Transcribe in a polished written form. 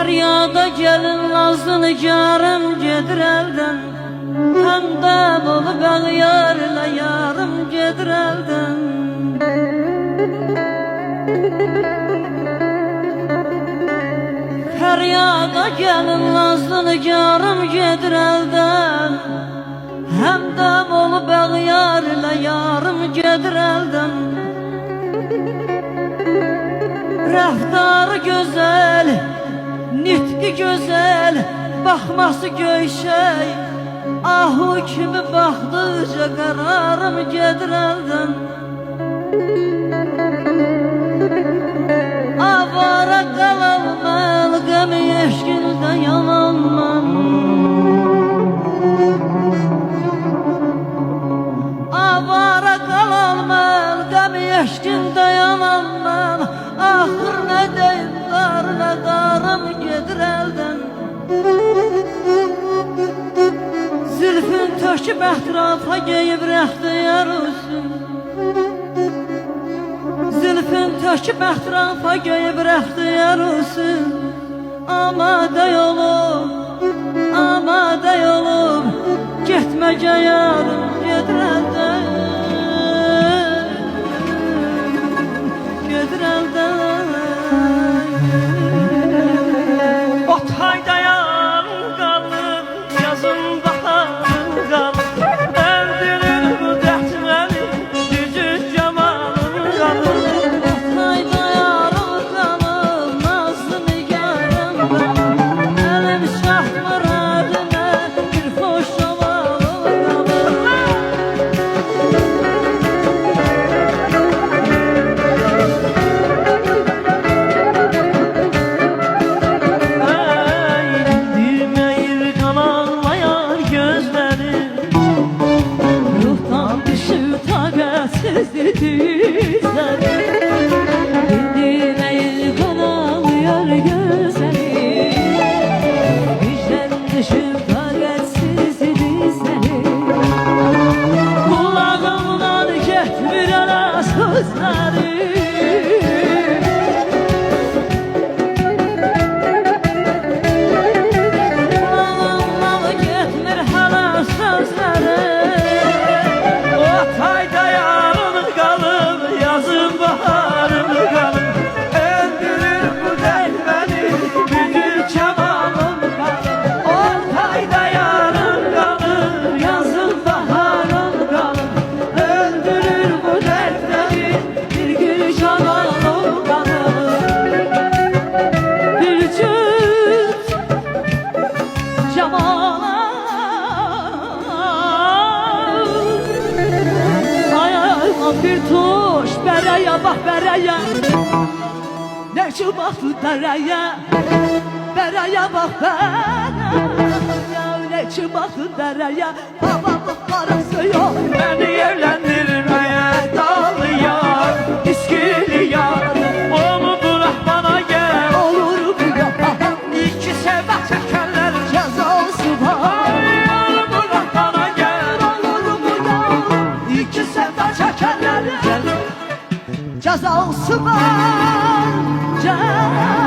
Feryada gelin nazlı nigarım gedir elden, Həmdəm olub əğyarla yarım gedir elden. Feryada gelin nazlı nigarım gedir elden, Həmdəm olub əğyarla yarım gedir elden. Rəftarı gözəl, nitqi gözəl, baxması göyşək, ahu kimi baxdıqca qararım gedir eldən. Avara qalanmal, qəmi eşqində yananman, avara qalanmal, qəmi eşqində yananman, axır nə deyim, qarına qarım gedir eldən. Zülfün töküb ətrafa geyib rəxtiyar olsun, Zülfün töküb ətrafa geyib rəxtiyar olsun. Amadə yolum, getməgə yarım gedir eldən, gedir eldən. Otayda yan qalır, yazın baharın qalır, öldürür bu dert məni, düzü camalın qalır. Otayda yarım qalır, nazlı nigarım qalır, əlim şahmır əlinə, bir xoş ovalım qalır. Dinməyir qalanlayar gözləri, Ruhdan düşüb taqətsizdir dizləri, dindirməyir qanalıyar gözləri, vicdan düşüb taqətsizdir dizləri. Qulağımdan getmir ana sözləri, qulağımdan getmir hələ sözləri. otayda yarın qalır, yazın baharın qalır, öldürür bu dert məni, düzü camalın qalır. Otayda yarın qalır, yazın baharın qalır, öldürür bu dert məni, Bir gün şamalım qalır, bir cüt camal. Ay bir tuş bərəyə, bax bərəyə, nə ki baxdı dərəyə, bərəyə bax bərəyə, nə ki baxdı dərəyə, babamın qarısı yox. məni evləndirməyə dalıyar, iskili yar, onu bırak bana gel. Olur bu yapan İki səbət çəkərlər, cəzası var, onu bırak bana gel. olur bu yapan İki səbət çəkərlər, cəzası var, cəzası var.